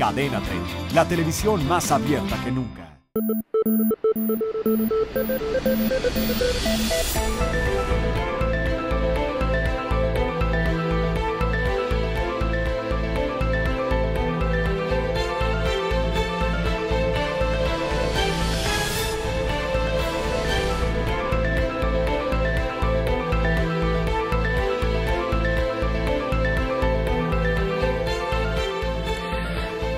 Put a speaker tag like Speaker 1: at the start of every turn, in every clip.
Speaker 1: Cadena 30, la televisión más abierta que nunca.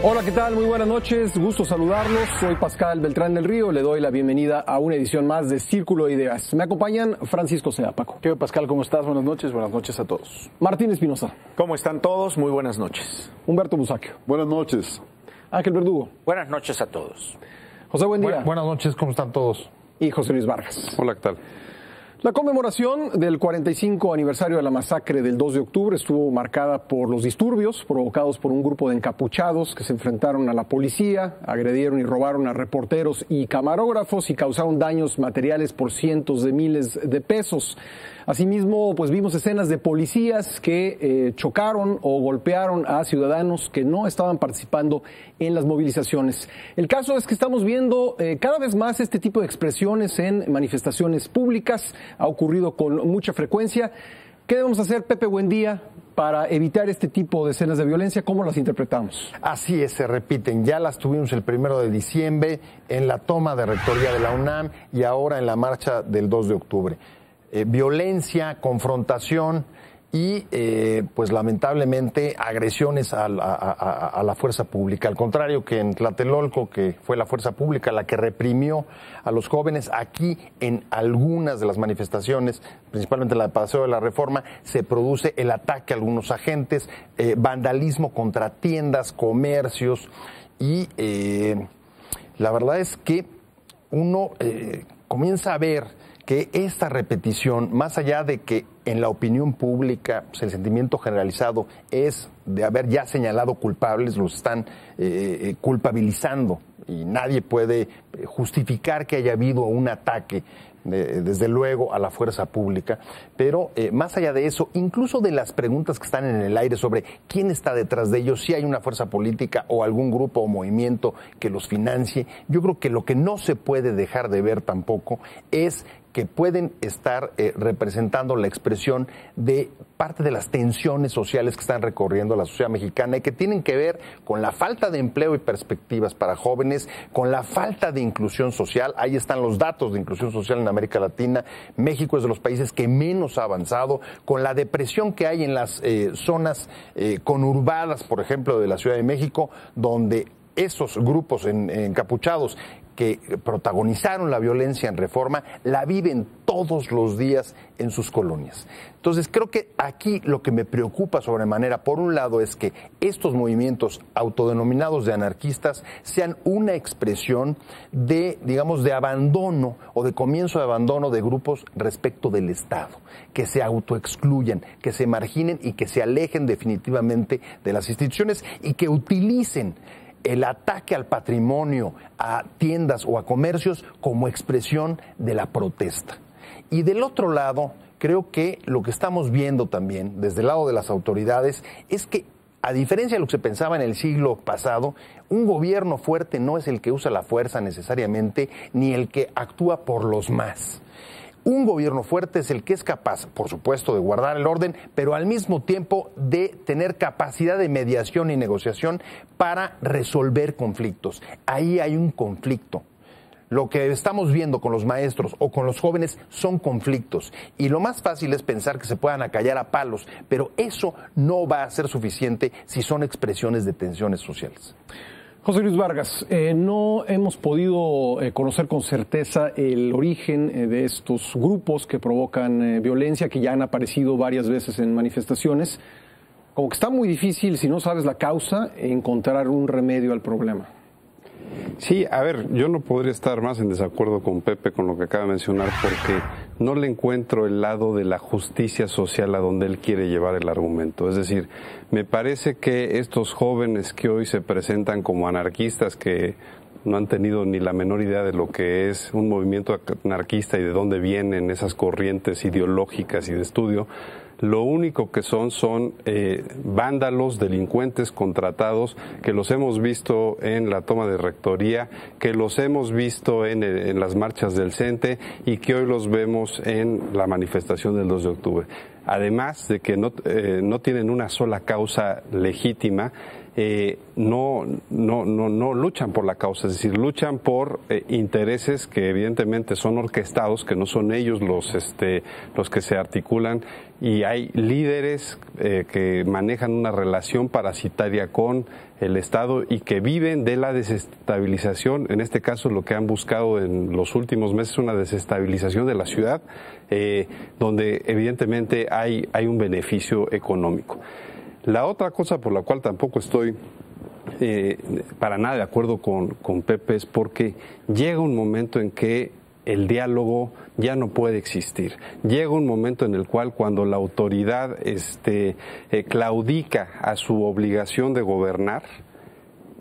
Speaker 2: Hola, ¿qué tal? Muy buenas noches, gusto saludarlos. Soy Pascal Beltrán del Río, le doy la bienvenida a una edición más de Círculo de Ideas. Me acompañan Francisco Sea, Paco.
Speaker 3: ¿Qué, Pascal? ¿Cómo estás? Buenas noches a todos.
Speaker 2: Martín Espinosa.
Speaker 4: ¿Cómo están todos? Muy buenas noches.
Speaker 2: Humberto Busaquio.
Speaker 5: Buenas noches.
Speaker 2: Ángel Verdugo.
Speaker 6: Buenas noches a todos.
Speaker 2: José Buendía.
Speaker 7: Buenas noches, ¿cómo están todos?
Speaker 2: Y José Luis Vargas.
Speaker 5: Hola, ¿qué tal?
Speaker 2: La conmemoración del 45 aniversario de la masacre del 2 de octubre estuvo marcada por los disturbios provocados por un grupo de encapuchados que se enfrentaron a la policía, agredieron y robaron a reporteros y camarógrafos y causaron daños materiales por cientos de miles de pesos. Asimismo, pues vimos escenas de policías que chocaron o golpearon a ciudadanos que no estaban participando en las movilizaciones. El caso es que estamos viendo cada vez más este tipo de expresiones en manifestaciones públicas. Ha ocurrido con mucha frecuencia. ¿Qué debemos hacer, Pepe Buendía, para evitar este tipo de escenas de violencia? ¿Cómo las interpretamos?
Speaker 7: Así es, se repiten. Ya las tuvimos el 1 de diciembre en la toma de rectoría de la UNAM y ahora en la marcha del 2 de octubre. Violencia, confrontación y pues lamentablemente agresiones a la fuerza pública. Al contrario que en Tlatelolco, que fue la fuerza pública la que reprimió a los jóvenes, aquí en algunas de las manifestaciones, principalmente la de Paseo de la Reforma, se produce el ataque a algunos agentes, vandalismo contra tiendas, comercios y la verdad es que uno comienza a ver que esta repetición, más allá de que en la opinión pública pues el sentimiento generalizado es de haber ya señalado culpables, los están culpabilizando y nadie puede justificar que haya habido un ataque desde luego a la fuerza pública, pero más allá de eso, incluso de las preguntas que están en el aire sobre quién está detrás de ellos, si hay una fuerza política o algún grupo o movimiento que los financie, yo creo que lo que no se puede dejar de ver tampoco es que pueden estar representando la expresión de parte de las tensiones sociales que están recorriendo la sociedad mexicana y que tienen que ver con la falta de empleo y perspectivas para jóvenes, con la falta de inclusión social. Ahí están los datos de inclusión social en América Latina. México es de los países que menos ha avanzado, con la depresión que hay en las zonas conurbadas, por ejemplo, de la Ciudad de México, donde esos grupos encapuchados que protagonizaron la violencia en Reforma, la viven todos los días en sus colonias. Entonces, creo que aquí lo que me preocupa sobremanera, por un lado, es que estos movimientos autodenominados de anarquistas sean una expresión de, digamos, de abandono o de comienzo de abandono de grupos respecto del Estado, que se autoexcluyan, que se marginen y que se alejen definitivamente de las instituciones y que utilicen el ataque al patrimonio, a tiendas o a comercios como expresión de la protesta. Y del otro lado, creo que lo que estamos viendo también desde el lado de las autoridades es que, a diferencia de lo que se pensaba en el siglo pasado, un gobierno fuerte no es el que usa la fuerza necesariamente, ni el que actúa por los más. Un gobierno fuerte es el que es capaz, por supuesto, de guardar el orden, pero al mismo tiempo de tener capacidad de mediación y negociación para resolver conflictos. Ahí hay un conflicto. Lo que estamos viendo con los maestros o con los jóvenes son conflictos. Y lo más fácil es pensar que se puedan acallar a palos, pero eso no va a ser suficiente si son expresiones de tensiones sociales.
Speaker 2: José Luis Vargas, no hemos podido conocer con certeza el origen de estos grupos que provocan violencia, que ya han aparecido varias veces en manifestaciones. Como que está muy difícil, si no sabes la causa, encontrar un remedio al problema.
Speaker 5: Sí, a ver, yo no podría estar más en desacuerdo con Pepe con lo que acaba de mencionar, porque no le encuentro el lado de la justicia social a donde él quiere llevar el argumento. Es decir, me parece que estos jóvenes que hoy se presentan como anarquistas, que no han tenido ni la menor idea de lo que es un movimiento anarquista y de dónde vienen esas corrientes ideológicas y de estudio, lo único que son vándalos, delincuentes contratados, que los hemos visto en la toma de rectoría, que los hemos visto en las marchas del CENTE y que hoy los vemos en la manifestación del 2 de octubre. Además de que no tienen una sola causa legítima, no luchan por la causa, es decir, luchan por intereses que evidentemente son orquestados, que no son ellos los que se articulan, y hay líderes que manejan una relación parasitaria con el Estado y que viven de la desestabilización. En este caso, lo que han buscado en los últimos meses es una desestabilización de la ciudad, donde evidentemente hay un beneficio económico. La otra cosa por la cual tampoco estoy para nada de acuerdo con Pepe es porque llega un momento en que el diálogo ya no puede existir. Llega un momento en el cual, cuando la autoridad claudica a su obligación de gobernar,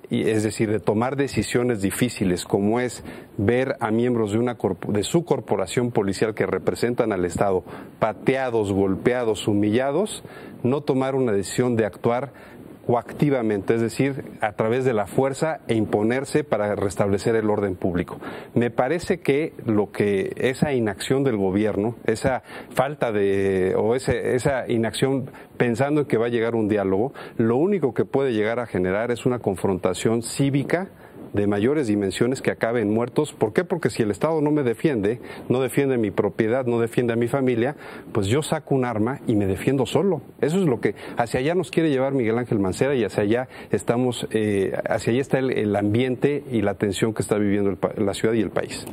Speaker 5: y es decir, de tomar decisiones difíciles, como es ver a miembros de su corporación policial que representan al Estado pateados, golpeados, humillados, no tomar una decisión de actuar coactivamente, es decir, a través de la fuerza e imponerse para restablecer el orden público. Me parece que esa inacción del gobierno, esa falta esa inacción pensando en que va a llegar un diálogo, lo único que puede llegar a generar es una confrontación cívica de mayores dimensiones que acabe en muertos. ¿Por qué? Porque si el Estado no me defiende, no defiende mi propiedad, no defiende a mi familia, pues yo saco un arma y me defiendo solo. Eso es lo que hacia allá nos quiere llevar Miguel Ángel Mancera, y hacia allá está el ambiente y la tensión que está viviendo la ciudad y el país.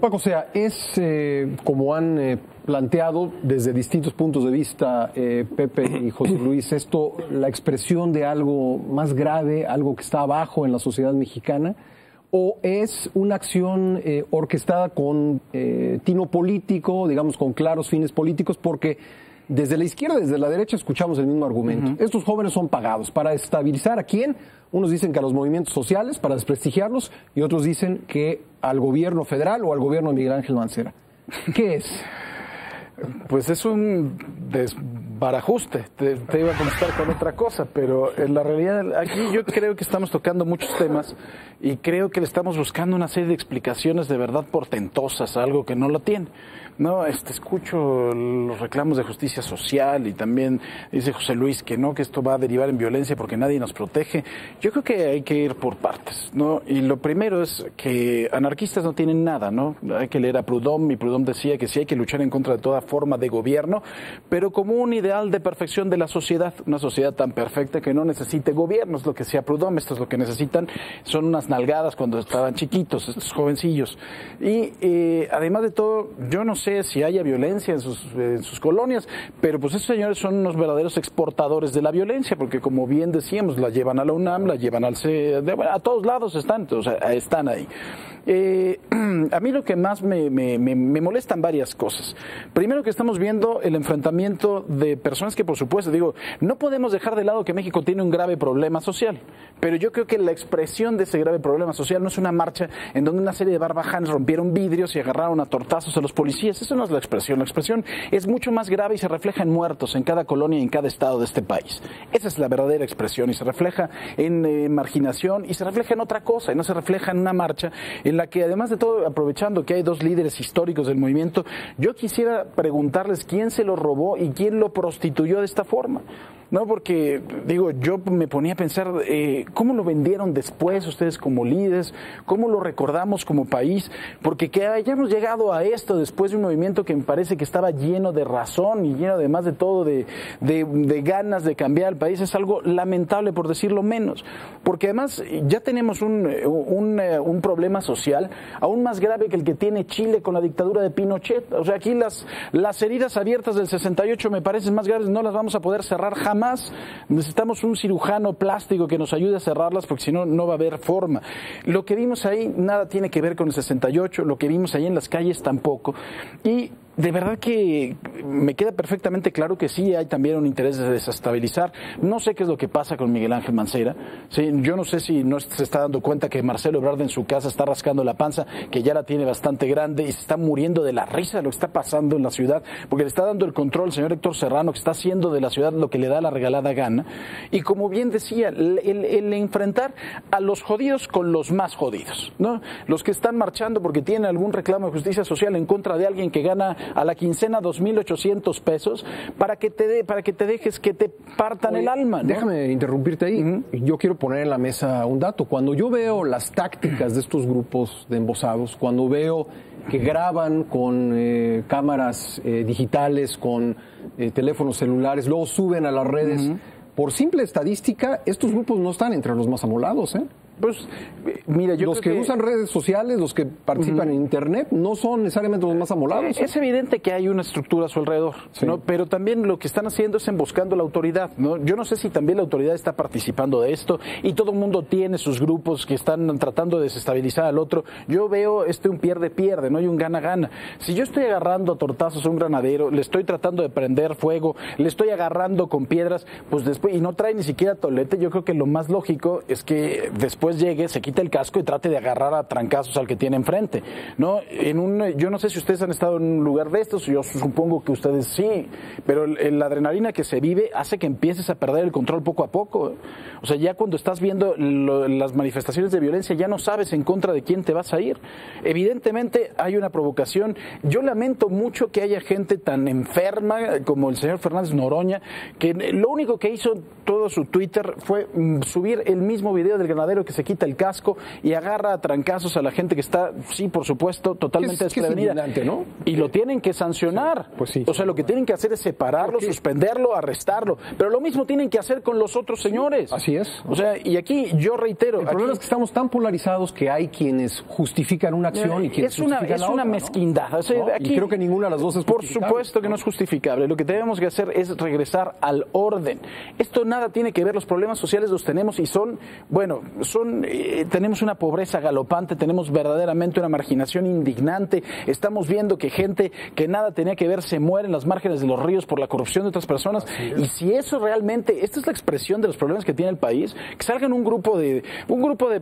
Speaker 2: Paco, o sea, es como han planteado desde distintos puntos de vista Pepe y José Luis, esto la expresión de algo más grave, algo que está abajo en la sociedad mexicana, o es una acción orquestada con tino político, digamos, con claros fines políticos, porque desde la izquierda, desde la derecha escuchamos el mismo argumento. Estos jóvenes son pagados para estabilizar ¿a quién? Unos dicen que a los movimientos sociales, para desprestigiarlos, y otros dicen que al gobierno federal o al gobierno de Miguel Ángel Mancera. ¿Qué es?
Speaker 3: Pues es un desbarajuste. Te iba a contestar con otra cosa, pero en la realidad aquí yo creo que estamos tocando muchos temas y creo que le estamos buscando una serie de explicaciones de verdad portentosas a algo que no lo tiene. No, escucho los reclamos de justicia social y también dice José Luis que no, que esto va a derivar en violencia porque nadie nos protege. Yo creo que hay que ir por partes, ¿no? Y lo primero es que anarquistas no tienen nada, ¿no? Hay que leer a Proudhon, y Proudhon decía que sí hay que luchar en contra de toda forma de gobierno, pero como un ideal de perfección de la sociedad, una sociedad tan perfecta que no necesite gobierno, es lo que decía Proudhon. Esto es lo que necesitan, son unas nalgadas cuando estaban chiquitos, estos jovencillos. Y además de todo, yo no sé si haya violencia en sus colonias, pero pues estos señores son unos verdaderos exportadores de la violencia, porque como bien decíamos, la llevan a la UNAM, la llevan al a todos lados están, o sea, están ahí. A mí lo que más me molestan varias cosas. Primero, que estamos viendo el enfrentamiento de personas que, por supuesto, no podemos dejar de lado que México tiene un grave problema social, pero yo creo que la expresión de ese grave problema social no es una marcha en donde una serie de barbajanes rompieron vidrios y agarraron a tortazos a los policías. Eso no es la expresión. La expresión es mucho más grave y se refleja en muertos en cada colonia y en cada estado de este país. Esa es la verdadera expresión, y se refleja en marginación, y se refleja en otra cosa, y no se refleja en una marcha en la que, además de todo, aprovechando que hay dos líderes históricos del movimiento, yo quisiera preguntarles quién se lo robó y quién lo prostituyó de esta forma. No, porque, yo me ponía a pensar, ¿cómo lo vendieron después ustedes como líderes? ¿Cómo lo recordamos como país? Porque que hayamos llegado a esto después de un movimiento que me parece que estaba lleno de razón y lleno, además de todo, de ganas de cambiar el país, es algo lamentable, por decirlo menos. Porque además ya tenemos un problema social aún más grave que el que tiene Chile con la dictadura de Pinochet. O sea, aquí las heridas abiertas del 68 me parecen más graves, no las vamos a poder cerrar jamás. Necesitamos un cirujano plástico que nos ayude a cerrarlas, porque si no, no va a haber forma. Lo que vimos ahí nada tiene que ver con el 68, lo que vimos ahí en las calles tampoco. Y de verdad que me queda perfectamente claro que sí hay también un interés de desestabilizar. No sé qué es lo que pasa con Miguel Ángel Mancera. Sí, yo no sé si no se está dando cuenta que Marcelo Ebrard en su casa está rascando la panza, que ya la tiene bastante grande y se está muriendo de la risa de lo que está pasando en la ciudad, porque le está dando el control al señor Héctor Serrano, que está haciendo de la ciudad lo que le da la regalada gana. Y como bien decía, el enfrentar a los jodidos con los más jodidos, ¿no? Los que están marchando porque tienen algún reclamo de justicia social en contra de alguien que gana a la quincena 2,800 pesos, para que te dejes que te partan el alma, ¿no?
Speaker 2: Déjame interrumpirte ahí. Yo quiero poner en la mesa un dato. Cuando yo veo las tácticas de estos grupos de embosados, cuando veo que graban con cámaras digitales, con teléfonos celulares, luego suben a las redes, por simple estadística, estos grupos no están entre los más amolados, ¿eh?
Speaker 3: Pues, mira, yo
Speaker 2: los que usan redes sociales, los que participan en Internet, no son necesariamente los más amolados.
Speaker 3: Es evidente que hay una estructura a su alrededor,
Speaker 2: sí,
Speaker 3: ¿no? Pero también lo que están haciendo es emboscando a la autoridad, ¿no? Yo no sé si también la autoridad está participando de esto y todo el mundo tiene sus grupos que están tratando de desestabilizar al otro. Yo veo un pierde-pierde, ¿no? Y un gana-gana. Si yo estoy agarrando a tortazos a un granadero, le estoy tratando de prender fuego, le estoy agarrando con piedras, pues después, y no trae ni siquiera tolete, yo creo que lo más lógico es que después llegue, se quite el casco y trate de agarrar a trancazos al que tiene enfrente, ¿no? Yo no sé si ustedes han estado en un lugar de estos, yo supongo que ustedes sí, pero la adrenalina que se vive hace que empieces a perder el control poco a poco. O sea, ya cuando estás viendo las manifestaciones de violencia, ya no sabes en contra de quién te vas a ir. Evidentemente hay una provocación. Yo lamento mucho que haya gente tan enferma como el señor Fernández Noroña, que lo único que hizo todo su Twitter fue subir el mismo video del granadero que se quita el casco y agarra a trancazos a la gente que está, sí, por supuesto, totalmente desprevenida.
Speaker 2: ¿No?
Speaker 3: Y lo tienen que sancionar.
Speaker 2: Sí, pues sí.
Speaker 3: O sea, lo que tienen que hacer es separarlo, suspenderlo, arrestarlo. Pero lo mismo tienen que hacer con los otros señores.
Speaker 2: Así es.
Speaker 3: O sea, y aquí yo reitero.
Speaker 2: El problema es que estamos tan polarizados que hay quienes justifican una acción y quienes justifican la otra.
Speaker 3: Es una mezquindad.
Speaker 2: ¿no?
Speaker 3: O sea, aquí,
Speaker 2: y creo que ninguna de las dos es
Speaker 3: por
Speaker 2: justificable.
Speaker 3: supuesto que no es justificable. Lo que tenemos que hacer es regresar al orden. Esto nada tiene que ver, los problemas sociales los tenemos y tenemos una pobreza galopante, tenemos verdaderamente una marginación indignante, estamos viendo que gente que nada tenía que ver se muere en las márgenes de los ríos por la corrupción de otras personas, y si eso realmente, esta es la expresión de los problemas que tiene el país, que salgan un grupo de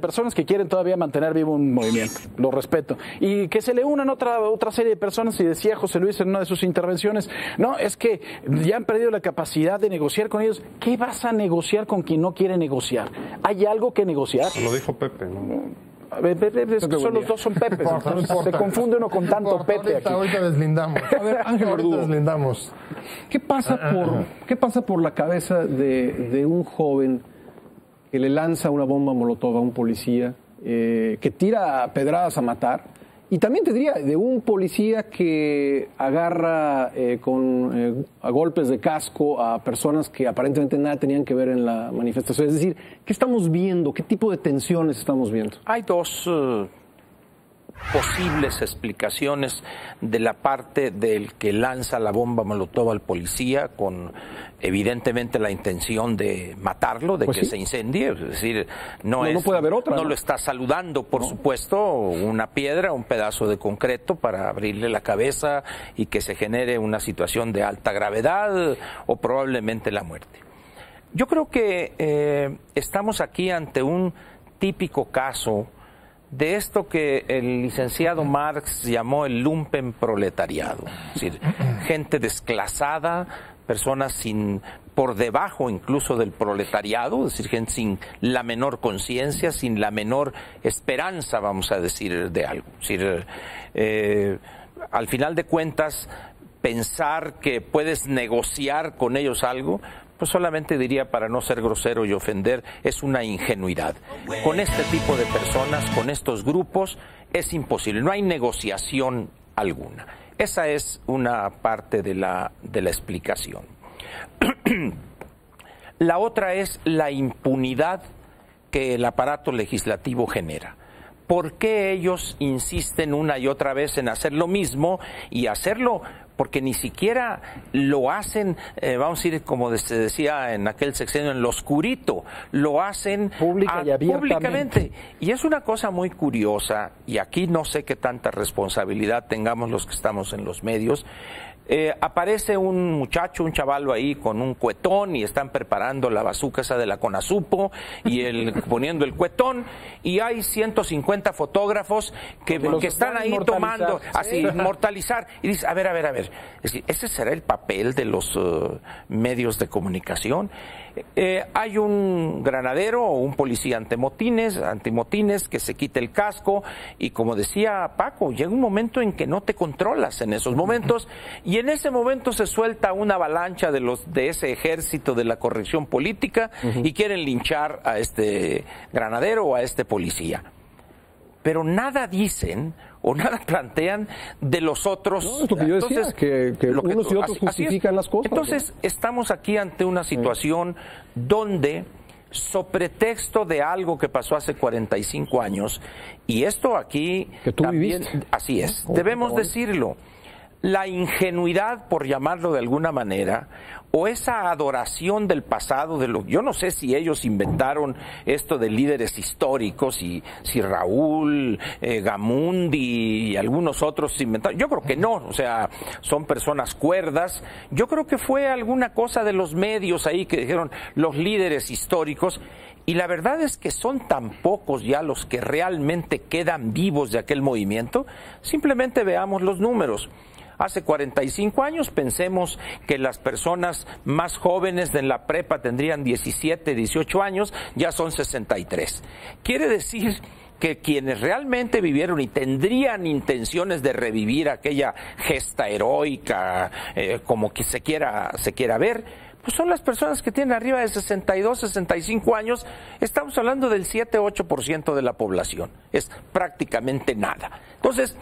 Speaker 3: personas que quieren todavía mantener vivo un movimiento, lo respeto, y que se le unan otra serie de personas, y decía José Luis en una de sus intervenciones, no, es que ya han perdido la capacidad de negociar con ellos. ¿Qué vas a negociar con quien no quiere negociar? ¿Hay algo que negociar?
Speaker 5: Lo dijo Pepe, ¿no?
Speaker 3: Los dos son Pepe. Se confunde uno con tanto Pepe aquí.
Speaker 7: Ahorita deslindamos.
Speaker 2: A ver, Ángel Verdugo,
Speaker 7: deslindamos.
Speaker 2: ¿Qué pasa por la cabeza de un joven que le lanza una bomba molotov a un policía, que tira pedradas a matar? Y también te diría, de un policía que agarra a golpes de casco a personas que aparentemente nada tenían que ver en la manifestación. Es decir, ¿qué estamos viendo? ¿Qué tipo de tensiones estamos viendo?
Speaker 6: Hay dos posibles explicaciones de la parte del que lanza la bomba molotov al policía con evidentemente la intención de matarlo, de
Speaker 2: pues
Speaker 6: que
Speaker 2: sí,
Speaker 6: se incendie, es decir, no
Speaker 2: puede haber otra,
Speaker 6: no lo está saludando, por supuesto, una piedra, un pedazo de concreto para abrirle la cabeza y que se genere una situación de alta gravedad o probablemente la muerte. Yo creo que estamos aquí ante un típico caso de esto que el licenciado Marx llamó el lumpenproletariado, es decir, gente desclasada, personas por debajo incluso del proletariado, es decir, gente sin la menor conciencia, sin la menor esperanza, vamos a decir, de algo. Es decir, al final de cuentas, pensar que puedes negociar con ellos algo, pues solamente diría, para no ser grosero y ofender, es una ingenuidad. Con este tipo de personas, con estos grupos, es imposible, no hay negociación alguna. Esa es una parte de la explicación. La otra es la impunidad que el aparato legislativo genera. ¿por qué ellos insisten una y otra vez en hacer lo mismo y hacerlo? Porque ni siquiera lo hacen, vamos a decir, como se decía en aquel sexenio, en lo oscurito, lo hacen públicamente. Y es una cosa muy curiosa, y aquí no sé qué tanta responsabilidad tengamos los que estamos en los medios. Aparece un muchacho, un chavalo ahí con un cuetón y están preparando la bazuca esa de la Conasupo y poniendo el cuetón, y hay 150 fotógrafos que están ahí tomando, así, inmortalizar, y dice, a ver, es decir, ese será el papel de los medios de comunicación. Hay un granadero o un policía antimotines que se quite el casco, y como decía Paco, llega un momento en que no te controlas en esos momentos, y en ese momento se suelta una avalancha de ese ejército de la corrección política y quieren linchar a este granadero o a este policía. Pero nada dicen o nada plantean de los otros.
Speaker 2: No, es lo que yo decía, que unos y otros justifican las cosas.
Speaker 6: Entonces, estamos aquí ante una situación donde, sobre pretexto de algo que pasó hace 45 años, y esto aquí
Speaker 2: que tú
Speaker 6: también,
Speaker 2: viviste.
Speaker 6: así es, debemos decirlo, la ingenuidad, por llamarlo de alguna manera, o esa adoración del pasado, yo no sé si ellos inventaron esto de líderes históricos, y si Raúl, Gamundi y algunos otros inventaron. Yo creo que no, o sea, son personas cuerdas. Yo creo que fue alguna cosa de los medios ahí que dijeron los líderes históricos. Y la verdad es que son tan pocos ya los que realmente quedan vivos de aquel movimiento. Simplemente veamos los números. Hace 45 años, pensemos que las personas más jóvenes de la prepa tendrían 17, 18 años, ya son 63. Quiere decir que quienes realmente vivieron y tendrían intenciones de revivir aquella gesta heroica, como que se quiera ver, pues son las personas que tienen arriba de 62, 65 años. Estamos hablando del 7-8% de la población. Es prácticamente nada. Entonces,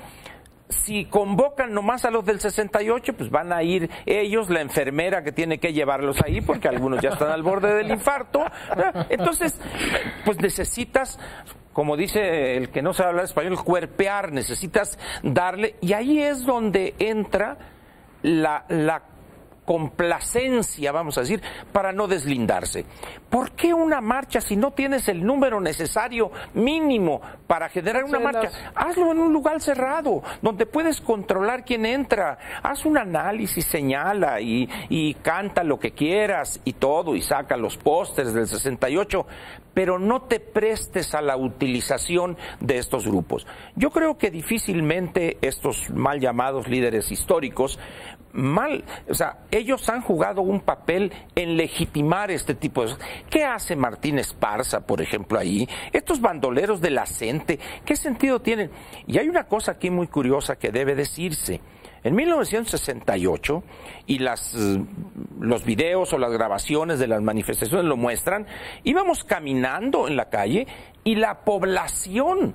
Speaker 6: si convocan nomás a los del 68, pues van a ir ellos, la enfermera que tiene que llevarlos ahí, porque algunos ya están al borde del infarto. Entonces, pues necesitas, como dice el que no sabe hablar español, cuerpear, necesitas darle, y ahí es donde entra la complacencia, vamos a decir, para no deslindarse. ¿Por qué una marcha si no tienes el número necesario mínimo para generar una marcha? Hazlo en un lugar cerrado, donde puedes controlar quién entra. Haz un análisis, señala y canta lo que quieras y todo, y saca los pósters del 68, pero no te prestes a la utilización de estos grupos. Yo creo que difícilmente estos mal llamados líderes históricos, o sea, ellos han jugado un papel en legitimar este tipo de cosas. ¿Qué hace Martín Esparza, por ejemplo, ahí? Estos bandoleros de la CENTE, ¿qué sentido tienen? Y hay una cosa aquí muy curiosa que debe decirse. En 1968, y los videos o las grabaciones de las manifestaciones lo muestran, íbamos caminando en la calle y la población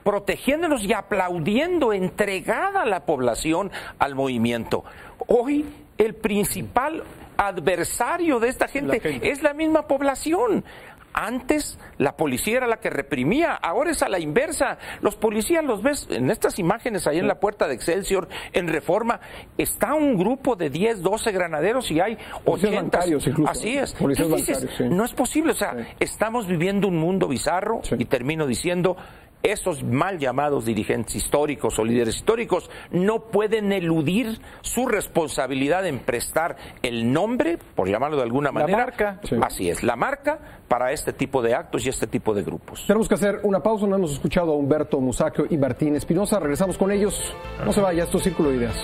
Speaker 6: protegiéndonos y aplaudiendo, entregada la población al movimiento. Hoy el principal adversario de esta gente es la misma población. Antes la policía era la que reprimía, ahora es a la inversa. Los policías los ves en estas imágenes ahí en la puerta de Excelsior, en Reforma, está un grupo de 10, 12 granaderos y hay 80. Incluso, así es. Policías bancarios, sí. No es posible, o sea, estamos viviendo un mundo bizarro, y termino diciendo, esos mal llamados dirigentes históricos o líderes históricos no pueden eludir su responsabilidad en prestar el nombre, por llamarlo de alguna manera,
Speaker 3: la marca.
Speaker 6: Así es, la marca para este tipo de actos y este tipo de grupos.
Speaker 2: Tenemos que hacer una pausa, no hemos escuchado a Humberto Musacchio y Martín Espinosa, regresamos con ellos, no se vaya, esto es Círculo de Ideas.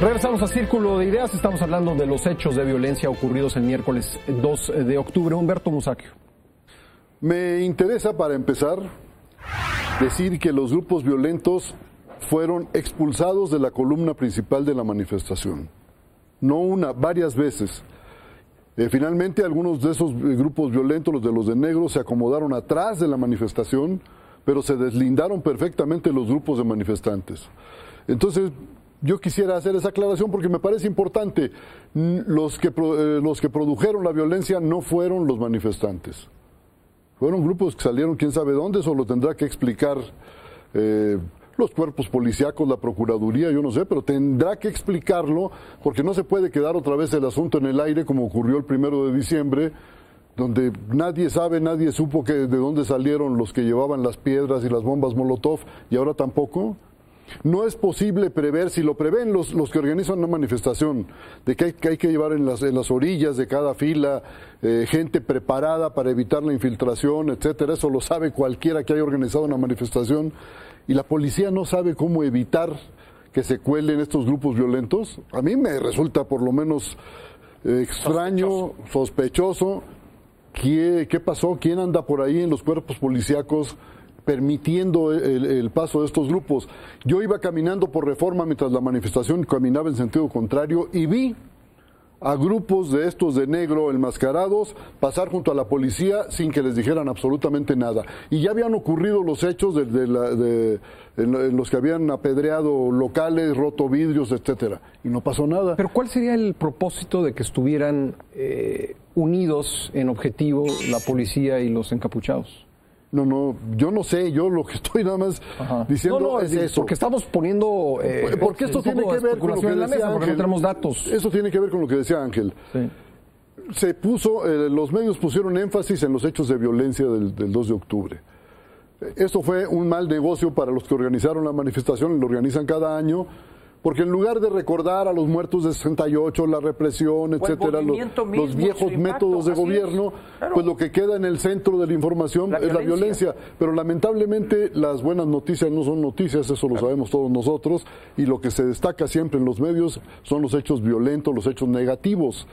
Speaker 2: Regresamos a Círculo de Ideas, estamos hablando de los hechos de violencia ocurridos el miércoles 2 de octubre. Humberto Musacchio.
Speaker 8: Me interesa, para empezar, decir que los grupos violentos fueron expulsados de la columna principal de la manifestación. No una, varias veces. Finalmente, algunos de esos grupos violentos, los de negro, se acomodaron atrás de la manifestación, pero se deslindaron perfectamente los grupos de manifestantes. Entonces, yo quisiera hacer esa aclaración porque me parece importante. Los que produjeron la violencia no fueron los manifestantes. Fueron grupos que salieron quién sabe dónde, eso lo tendrá que explicar los cuerpos policíacos, la Procuraduría, yo no sé, pero tendrá que explicarlo porque no se puede quedar otra vez el asunto en el aire como ocurrió el 1 de diciembre, donde nadie sabe, nadie supo de dónde salieron los que llevaban las piedras y las bombas Molotov y ahora tampoco. No es posible prever, si lo prevén los que organizan una manifestación, de que hay que llevar en las orillas de cada fila gente preparada para evitar la infiltración, etcétera. Eso lo sabe cualquiera que haya organizado una manifestación. Y la policía no sabe cómo evitar que se cuelen estos grupos violentos. A mí me resulta por lo menos extraño, sospechoso. ¿Qué pasó? ¿Quién anda por ahí en los cuerpos policíacos permitiendo el paso de estos grupos? Yo iba caminando por Reforma mientras la manifestación caminaba en sentido contrario y vi a grupos de estos de negro enmascarados pasar junto a la policía sin que les dijeran absolutamente nada. Y ya habían ocurrido los hechos en los que habían apedreado locales, roto vidrios, etcétera, y no pasó nada.
Speaker 2: Pero ¿cuál sería el propósito de que estuvieran unidos en objetivo la policía y los encapuchados?
Speaker 8: No, yo no sé, yo lo que estoy nada más diciendo es eso.
Speaker 2: Porque estamos poniendo...
Speaker 8: porque esto tiene que ver con lo que decía Ángel.
Speaker 2: Porque no tenemos datos.
Speaker 8: Eso tiene que ver con lo que decía Ángel. Sí. Se puso, los medios pusieron énfasis en los hechos de violencia del 2 de octubre. Esto fue un mal negocio para los que organizaron la manifestación, y lo organizan cada año, porque en lugar de recordar a los muertos de 68, la represión, etcétera, los viejos métodos de gobierno, claro, pues lo que queda en el centro de la información es la violencia. Pero lamentablemente las buenas noticias no son noticias, eso lo sabemos todos nosotros, y lo que se destaca siempre en los medios son los hechos violentos, los hechos negativos.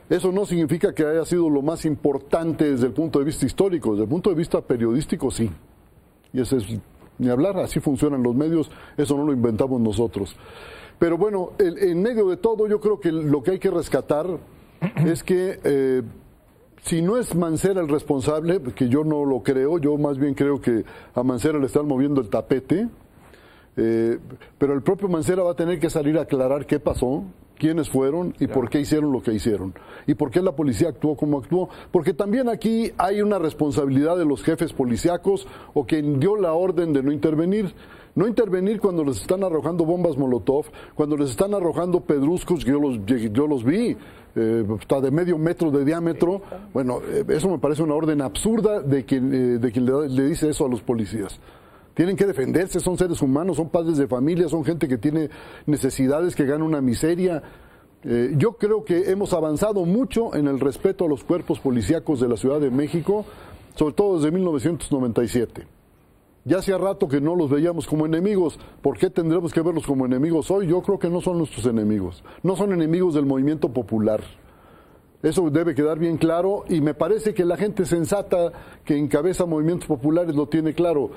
Speaker 8: Eso no significa que haya sido lo más importante desde el punto de vista histórico, desde el punto de vista periodístico sí. Y ese es... Ni hablar, así funcionan los medios, eso no lo inventamos nosotros. Pero bueno, en medio de todo yo creo que lo que hay que rescatar es que si no es Mancera el responsable, que yo no lo creo, yo más bien creo que a Mancera le están moviendo el tapete, pero el propio Mancera va a tener que salir a aclarar qué pasó, quiénes fueron y por qué hicieron lo que hicieron. Y por qué la policía actuó como actuó. Porque también aquí hay una responsabilidad de los jefes policíacos o quien dio la orden de no intervenir. No intervenir cuando les están arrojando bombas Molotov, cuando les están arrojando pedruscos, que yo los vi, hasta de medio metro de diámetro. Bueno, eso me parece una orden absurda de quien le dice eso a los policías. Tienen que defenderse, son seres humanos, son padres de familia, son gente que tiene necesidades, que gana una miseria. Yo creo que hemos avanzado mucho en el respeto a los cuerpos policíacos de la Ciudad de México, sobre todo desde 1997. Ya hacía rato que no los veíamos como enemigos. ¿Por qué tendremos que verlos como enemigos hoy? Yo creo que no son nuestros enemigos. No son enemigos del movimiento popular. Eso debe quedar bien claro y me parece que la gente sensata que encabeza movimientos populares lo tiene claro.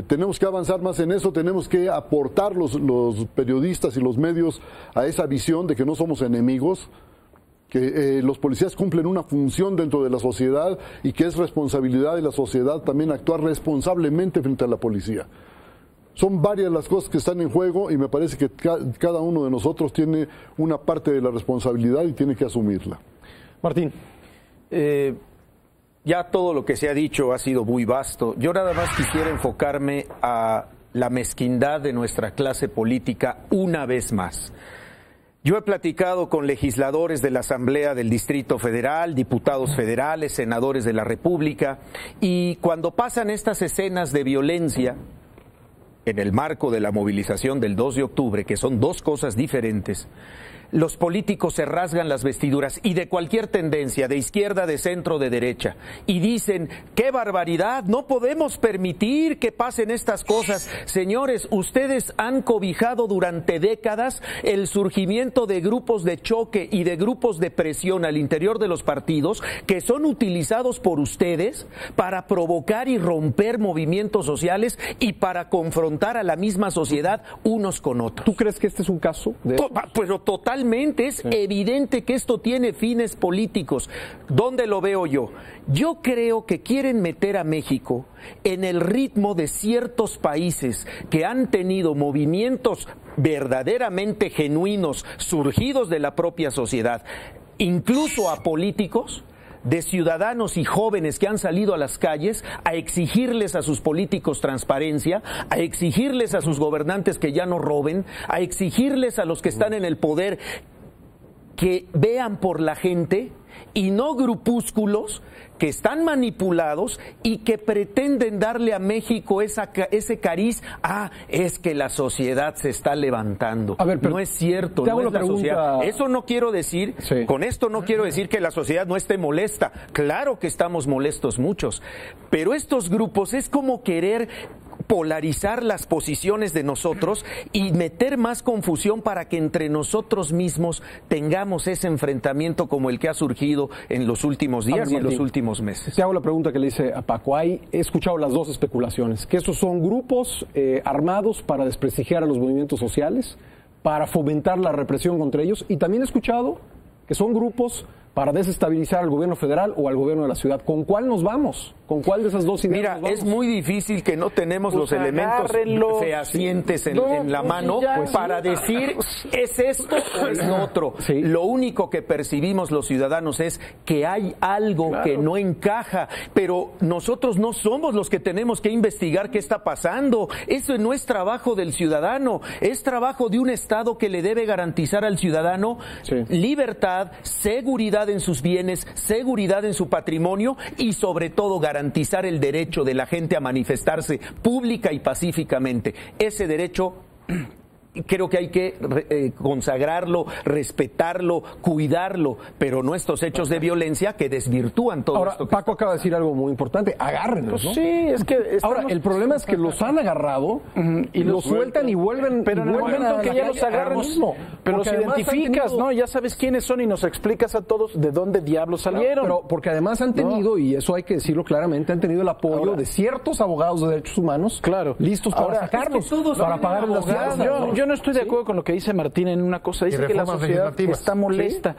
Speaker 8: Tenemos que avanzar más en eso, tenemos que aportar los periodistas y los medios a esa visión de que no somos enemigos, que los policías cumplen una función dentro de la sociedad y que es responsabilidad de la sociedad también actuar responsablemente frente a la policía. Son varias las cosas que están en juego y me parece que cada uno de nosotros tiene una parte de la responsabilidad y tiene que asumirla.
Speaker 2: Martín.
Speaker 6: Ya todo lo que se ha dicho ha sido muy vasto. Yo nada más quisiera enfocarme a la mezquindad de nuestra clase política una vez más. Yo he platicado con legisladores de la Asamblea del Distrito Federal, diputados federales, senadores de la República, y cuando pasan estas escenas de violencia en el marco de la movilización del 2 de octubre, que son dos cosas diferentes, los políticos se rasgan las vestiduras y de cualquier tendencia, de izquierda, de centro, de derecha, y dicen, ¡qué barbaridad! No podemos permitir que pasen estas cosas. Señores, ustedes han cobijado durante décadas el surgimiento de grupos de choque y de grupos de presión al interior de los partidos que son utilizados por ustedes para provocar y romper movimientos sociales y para confrontar a la misma sociedad unos con otros.
Speaker 2: ¿Tú crees que este es un caso de...
Speaker 6: Pues totalmente.
Speaker 9: totalmente, es evidente que esto tiene fines políticos. ¿Dónde lo veo yo? Yo creo que quieren meter a México en el ritmo de ciertos países que han tenido movimientos verdaderamente genuinos, surgidos de la propia sociedad, incluso a políticos, de ciudadanos y jóvenes que han salido a las calles a exigirles a sus políticos transparencia, a exigirles a sus gobernantes que ya no roben, a exigirles a los que están en el poder que vean por la gente y no grupúsculos que están manipulados y que pretenden darle a México ese cariz. Es que la sociedad se está levantando. A ver, pero no es cierto, no es la sociedad. Eso no quiero decir, con esto no quiero decir que la sociedad no esté molesta. Claro que estamos molestos muchos, pero estos grupos es como querer polarizar las posiciones de nosotros y meter más confusión para que entre nosotros mismos tengamos ese enfrentamiento como el que ha surgido en los últimos días y en los últimos meses.
Speaker 2: Te hago la pregunta que le hice a Paco. He escuchado las dos especulaciones, que estos son grupos armados para desprestigiar a los movimientos sociales, para fomentar la represión contra ellos, y también he escuchado que son grupos para desestabilizar al gobierno federal o al gobierno de la ciudad. ¿Con cuál nos vamos? ¿Con cuál de esas dos ideas nos vamos?
Speaker 9: Es muy difícil que no tenemos los elementos fehacientes en la mano para decir es esto o es lo otro. Sí. Lo único que percibimos los ciudadanos es que hay algo que no encaja, pero nosotros no somos los que tenemos que investigar qué está pasando. Eso no es trabajo del ciudadano, es trabajo de un Estado que le debe garantizar al ciudadano libertad, seguridad en sus bienes, seguridad en su patrimonio y sobre todo garantizar el derecho de la gente a manifestarse pública y pacíficamente. Ese derecho creo que hay que consagrarlo, respetarlo, cuidarlo, pero no estos hechos de violencia que desvirtúan todo esto.
Speaker 2: Ahora, Paco acaba de decir algo muy importante, agárrenlos, ¿no?
Speaker 3: Sí, es que
Speaker 2: ahora, el problema es que los han agarrado y los sueltan y vuelven.
Speaker 3: Pero en el momento en que ya los agarran, pero los identificas, ¿no? Ya sabes quiénes son y nos explicas a todos de dónde diablos salieron.
Speaker 2: Pero porque además han tenido, y eso hay que decirlo claramente, han tenido el apoyo de ciertos abogados de derechos humanos listos para sacarlos, para pagar las fianzas.
Speaker 3: Yo no estoy de acuerdo con lo que dice Martín en una cosa. Dice que la sociedad está molesta.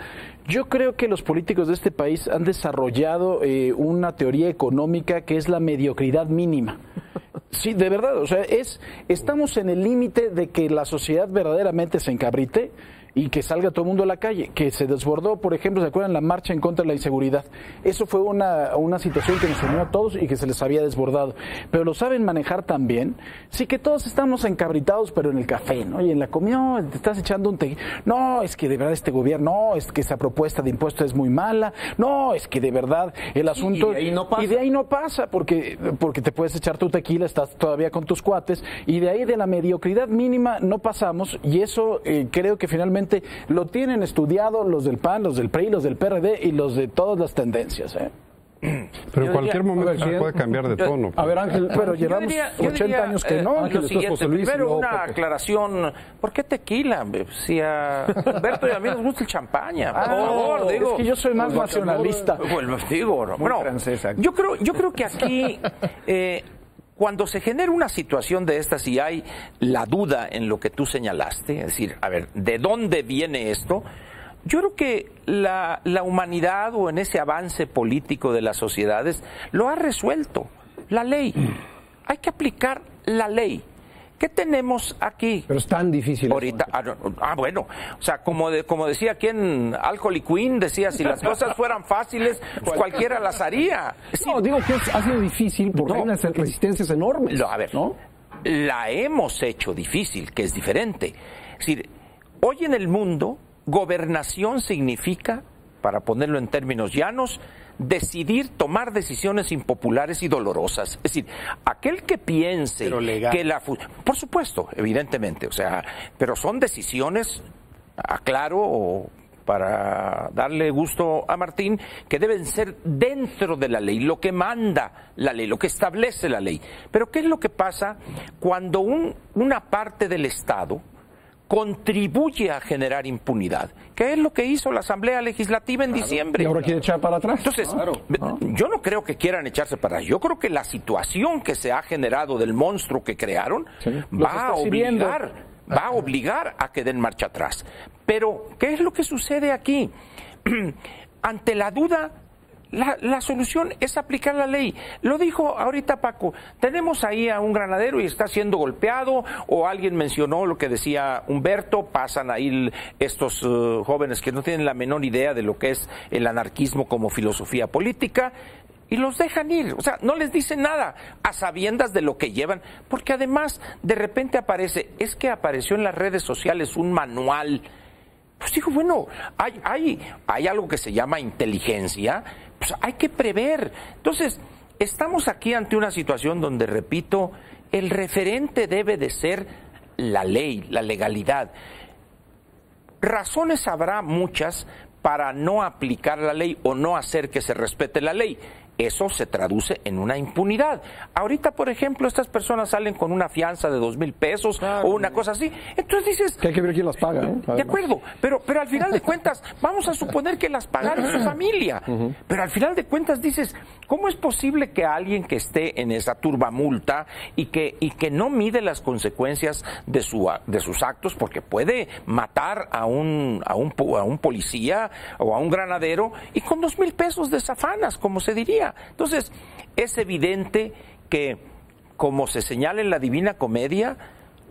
Speaker 3: Yo creo que los políticos de este país han desarrollado una teoría económica que es la mediocridad mínima. Sí, de verdad. O sea, estamos en el límite de que la sociedad verdaderamente se encabrite y que salga todo el mundo a la calle, que se desbordó, por ejemplo, ¿se acuerdan la marcha en contra de la inseguridad? Eso fue una situación que nos unió a todos y que se les había desbordado. Pero lo saben manejar también. Sí, que todos estamos encabritados, pero en el café, ¿no? Y en la comida, no, te estás echando un té. No, es que de verdad este gobierno, no, es que esa propuesta de impuestos es muy mala. No, es que de verdad el asunto...
Speaker 9: Y de ahí no pasa.
Speaker 3: Y de ahí no pasa, porque te puedes echar tu tequila, estás todavía con tus cuates, y de ahí de la mediocridad mínima no pasamos, y eso creo que finalmente lo tienen estudiado los del PAN, los del PRI, los del PRD y los de todas las tendencias.
Speaker 5: Pero en cualquier momento se puede cambiar de tono.
Speaker 2: A ver, Ángel,
Speaker 3: pero llevamos 80 años que no.
Speaker 6: Ángel, primero una aclaración. ¿Por qué tequila? Si a Humberto y a mí nos gusta el champaña. Por favor, digo.
Speaker 3: Es que yo soy más nacionalista.
Speaker 6: Bueno, yo creo que aquí... cuando se genera una situación de estas y hay la duda en lo que tú señalaste, es decir, a ver, ¿de dónde viene esto? Yo creo que la humanidad o en ese avance político de las sociedades lo ha resuelto. La ley. Hay que aplicar la ley. ¿Qué tenemos aquí?
Speaker 2: Pero es tan difícil.
Speaker 6: Ahorita, bueno, o sea, como decía quien Alcohol y Queen, decía, si las cosas fueran fáciles, pues cualquiera las haría.
Speaker 2: No, digo que ha sido difícil porque hay unas resistencias enormes.
Speaker 6: A ver, ¿no? La hemos hecho difícil, que es diferente. Es decir, hoy en el mundo, gobernación significa, para ponerlo en términos llanos, tomar decisiones impopulares y dolorosas. Es decir, aquel que piense que por supuesto, evidentemente, o sea, pero son decisiones, aclaro, para darle gusto a Martín, que deben ser dentro de la ley, lo que manda la ley, lo que establece la ley. Pero ¿qué es lo que pasa cuando una parte del Estado contribuye a generar impunidad? ¿Qué es lo que hizo la Asamblea Legislativa en diciembre?
Speaker 2: Y ahora quiere echar para atrás.
Speaker 6: Entonces, yo no creo que quieran echarse para atrás. Yo creo que la situación que se ha generado del monstruo que crearon va a obligar va a obligar a que den marcha atrás. Pero, ¿qué es lo que sucede aquí? Ante la duda, la solución es aplicar la ley. Lo dijo ahorita Paco, tenemos ahí a un granadero y está siendo golpeado, o alguien mencionó lo que decía Humberto, pasan ahí estos jóvenes que no tienen la menor idea de lo que es el anarquismo como filosofía política, y los dejan ir, o sea, no les dicen nada, a sabiendas de lo que llevan, porque además de repente apareció en las redes sociales un manual. Pues digo, bueno, hay algo que se llama inteligencia, pues hay que prever. Entonces, estamos aquí ante una situación donde, repito, el referente debe de ser la ley, la legalidad. Razones habrá muchas para no aplicar la ley o no hacer que se respete la ley. Eso se traduce en una impunidad. Ahorita, por ejemplo, estas personas salen con una fianza de 2,000 pesos o una cosa así. Entonces dices...
Speaker 2: Que hay que ver quién las paga, ¿eh?
Speaker 6: De acuerdo, pero al final de cuentas, vamos a suponer que las pagaron su familia. Pero al final de cuentas dices, ¿cómo es posible que alguien que esté en esa turbamulta y que no mide las consecuencias de sus actos, porque puede matar a un policía o a un granadero, y con 2,000 pesos de zafanas, como se diría? Entonces, es evidente que, como se señala en la Divina Comedia,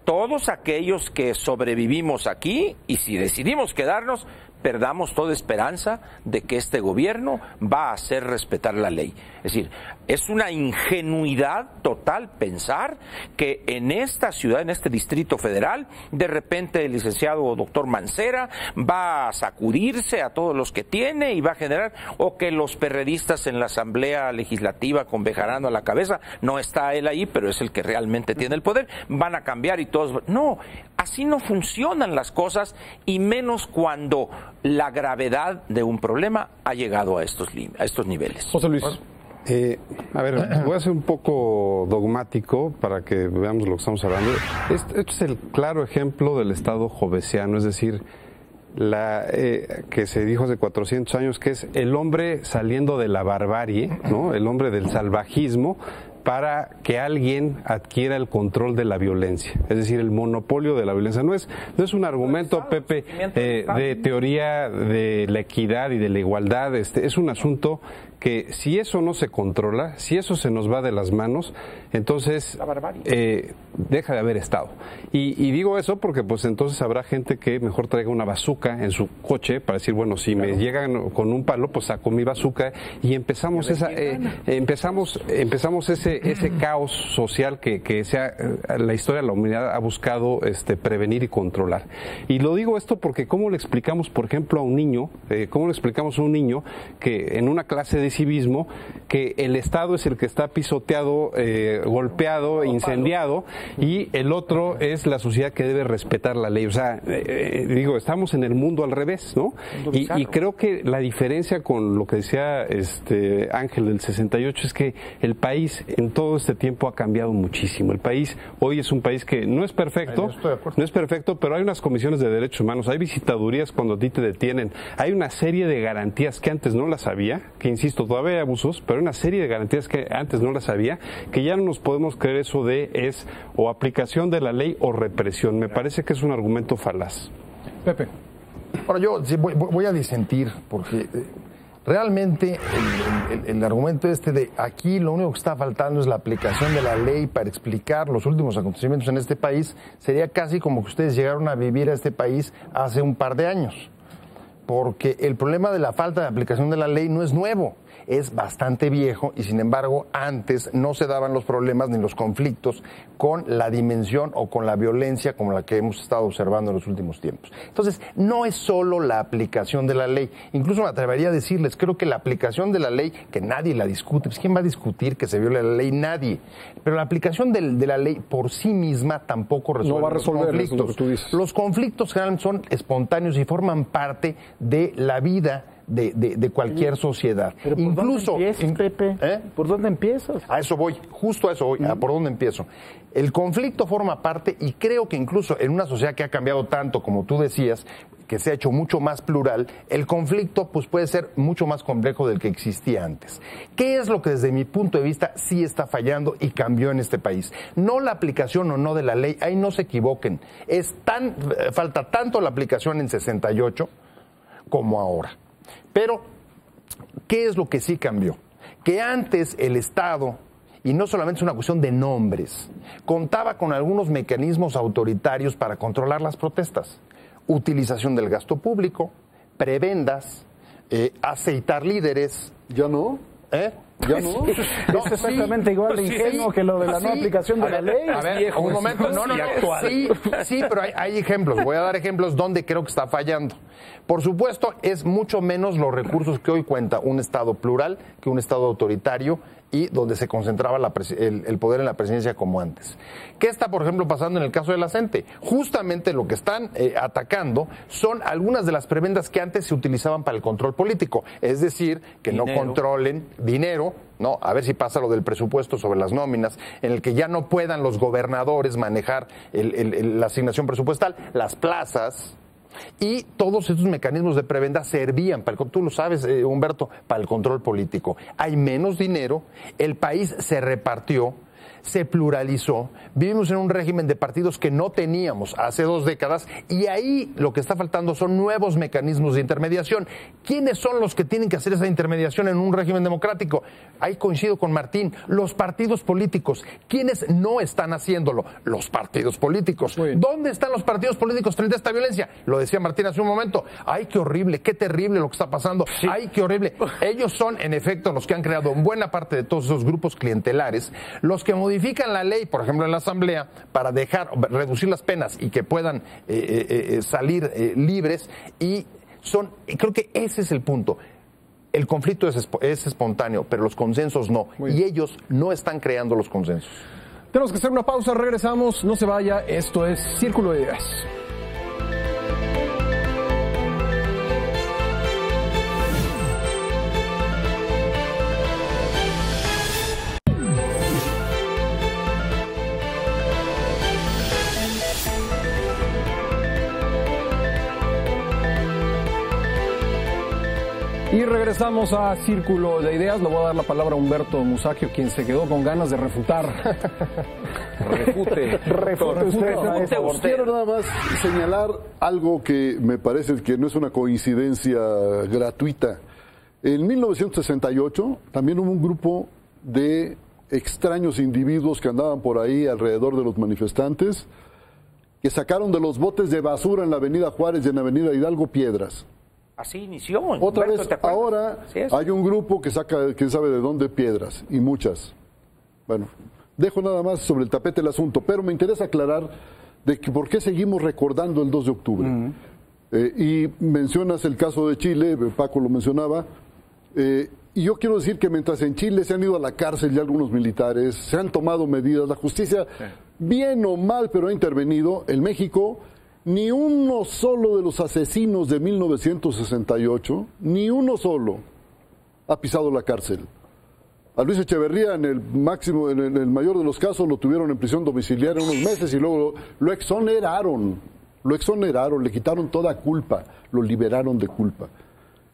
Speaker 6: todos aquellos que sobrevivimos aquí, y si decidimos quedarnos, perdamos toda esperanza de que este gobierno va a hacer respetar la ley. Es decir, es una ingenuidad total pensar que en esta ciudad, en este Distrito Federal, de repente el licenciado doctor Mancera va a sacudirse a todos los que tiene y va a generar, o que los perredistas en la Asamblea Legislativa con Bejarano a la cabeza, no está él ahí, pero es el que realmente tiene el poder, van a cambiar y todos... No, así no funcionan las cosas, y menos cuando la gravedad de un problema ha llegado a estos niveles.
Speaker 2: José Luis.
Speaker 5: A ver, voy a ser un poco dogmático para que veamos lo que estamos hablando. Este es el claro ejemplo del Estado jovesiano, es decir, que se dijo hace 400 años, que es el hombre saliendo de la barbarie, ¿no? El hombre del salvajismo, para que alguien adquiera el control de la violencia, es decir, el monopolio de la violencia. No es un argumento, Pepe, de teoría de la equidad y de la igualdad, es un asunto que si eso no se controla, si eso se nos va de las manos, entonces deja de haber Estado. Y digo eso porque pues entonces habrá gente que mejor traiga una bazuca en su coche para decir, bueno, si me llegan con un palo, pues saco mi bazuca, y empezamos ese caos social que la historia de la humanidad ha buscado prevenir y controlar. Y lo digo esto porque ¿cómo le explicamos, por ejemplo, a un niño, que en una clase de civismo, que el Estado es el que está pisoteado, golpeado, incendiado, y el otro es la sociedad que debe respetar la ley? O sea, estamos en el mundo al revés, ¿no? Y creo que la diferencia con lo que decía Ángel del 68 es que el país en todo este tiempo ha cambiado muchísimo. El país hoy es un país que no es perfecto, pero hay unas comisiones de derechos humanos, hay visitadurías cuando a ti te detienen, hay una serie de garantías que antes no las había, que insisto, todavía hay abusos, pero hay una serie de garantías que antes no las había, que ya no nos podemos creer eso de es o aplicación de la ley o represión. Me parece que es un argumento falaz.
Speaker 2: Pepe.
Speaker 7: Ahora yo sí, voy a disentir, porque realmente el argumento de aquí lo único que está faltando es la aplicación de la ley para explicar los últimos acontecimientos en este país, sería casi como que ustedes llegaron a vivir a este país hace un par de años. Porque el problema de la falta de aplicación de la ley no es nuevo, es bastante viejo, y sin embargo antes no se daban los problemas ni los conflictos con la dimensión o con la violencia como la que hemos estado observando en los últimos tiempos. Entonces, no es solo la aplicación de la ley, incluso me atrevería a decirles, creo que la aplicación de la ley, que nadie la discute, pues ¿quién va a discutir que se viole la ley? Nadie. Pero la aplicación de la ley por sí misma tampoco resuelve,
Speaker 2: no va a resolver
Speaker 7: los conflictos.
Speaker 2: Lo que tú dices.
Speaker 7: Los conflictos generalmente son espontáneos y forman parte de la vida de cualquier sociedad.
Speaker 3: Pero
Speaker 7: Incluso,
Speaker 3: ¿por dónde empiezas, Pepe? ¿Por dónde empiezas?
Speaker 7: A eso voy, justo a eso voy, ¿por dónde empiezo? El conflicto forma parte, y creo que incluso en una sociedad que ha cambiado tanto, como tú decías, que se ha hecho mucho más plural, el conflicto pues puede ser mucho más complejo del que existía antes. ¿Qué es lo que desde mi punto de vista sí está fallando y cambió en este país? No la aplicación o no de la ley, ahí no se equivoquen. Falta tanto la aplicación en 68 como ahora. Pero, ¿qué es lo que sí cambió? Que antes el Estado, y no solamente es una cuestión de nombres, contaba con algunos mecanismos autoritarios para controlar las protestas. Utilización del gasto público, prebendas, aceitar líderes.
Speaker 8: ¿Ya no? ¿Ya no?
Speaker 3: Es exactamente igual de ingenuo que lo de la no aplicación de la ley.
Speaker 7: A ver, un momento. No. Sí, pero hay ejemplos. Voy a dar ejemplos donde creo que está fallando. Por supuesto, es mucho menos los recursos que hoy cuenta un Estado plural que un Estado autoritario y donde se concentraba el poder en la presidencia como antes. ¿Qué está, por ejemplo, pasando en el caso de la CENTE? Justamente lo que están atacando son algunas de las prebendas que antes se utilizaban para el control político, es decir, que no controlen dinero, ¿no? A ver si pasa lo del presupuesto sobre las nóminas, en el que ya no puedan los gobernadores manejar la asignación presupuestal, las plazas. Y todos estos mecanismos de prebenda servían, tú lo sabes, Humberto, para el control político. Hay menos dinero, el país se repartió, se pluralizó, vivimos en un régimen de partidos que no teníamos hace 2 décadas y ahí lo que está faltando son nuevos mecanismos de intermediación. ¿Quiénes son los que tienen que hacer esa intermediación en un régimen democrático? Ahí coincido con Martín, los partidos políticos. ¿Quiénes no están haciéndolo? Los partidos políticos. ¿Dónde están los partidos políticos frente a esta violencia? Lo decía Martín hace un momento. ¡Ay, qué horrible, qué terrible lo que está pasando! Sí. ¡Ay, qué horrible! Ellos son, en efecto, los que han creado buena parte de todos esos grupos clientelares, los que modifican la ley, por ejemplo, en la Asamblea, para reducir las penas y que puedan salir libres, y creo que ese es el punto. El conflicto es espontáneo, pero los consensos no, y ellos no están creando los consensos.
Speaker 2: Tenemos que hacer una pausa, regresamos, no se vaya, esto es Círculo de Ideas. Y regresamos a Círculo de Ideas. Le voy a dar la palabra a Humberto Musacchio, quien se quedó con ganas de refutar.
Speaker 8: Refute usted. Quiero nada más señalar algo que me parece que no es una coincidencia gratuita. En 1968 también hubo un grupo de extraños individuos que andaban por ahí alrededor de los manifestantes, que sacaron de los botes de basura en la Avenida Juárez y en la Avenida Hidalgo piedras.
Speaker 6: Así inició.
Speaker 8: Otra vez, ahora hay un grupo que saca, quién sabe de dónde, piedras, y muchas. Bueno, dejo nada más sobre el tapete el asunto, pero me interesa aclarar de que por qué seguimos recordando el 2 de octubre. Y mencionas el caso de Chile, Paco lo mencionaba, y yo quiero decir que mientras en Chile se han ido a la cárcel ya algunos militares, se han tomado medidas, la justicia, bien o mal, pero ha intervenido, en México ni uno solo de los asesinos de 1968, ni uno solo, ha pisado la cárcel. A Luis Echeverría, en el mayor de los casos, lo tuvieron en prisión domiciliaria unos meses y luego lo exoneraron, le quitaron toda culpa, lo liberaron de culpa.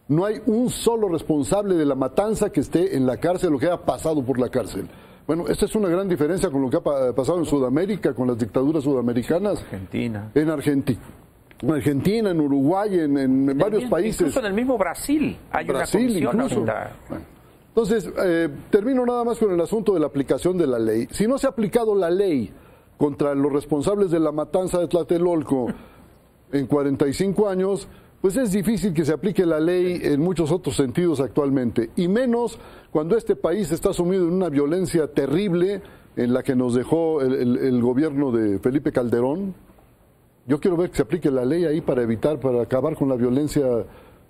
Speaker 8: No hay un solo responsable de la matanza que esté en la cárcel o que haya pasado por la cárcel. Bueno, esta es una gran diferencia con lo que ha pasado en Sudamérica, con las dictaduras sudamericanas. En Argentina, en Uruguay, en varios países.
Speaker 6: Incluso en el mismo Brasil hay una comisión ahorita.
Speaker 8: Bueno, entonces, termino nada más con el asunto de la aplicación de la ley. Si no se ha aplicado la ley contra los responsables de la matanza de Tlatelolco en 45 años, pues es difícil que se aplique la ley en muchos otros sentidos actualmente, y menos cuando este país está sumido en una violencia terrible en la que nos dejó el gobierno de Felipe Calderón. Yo quiero ver que se aplique la ley ahí para acabar con la violencia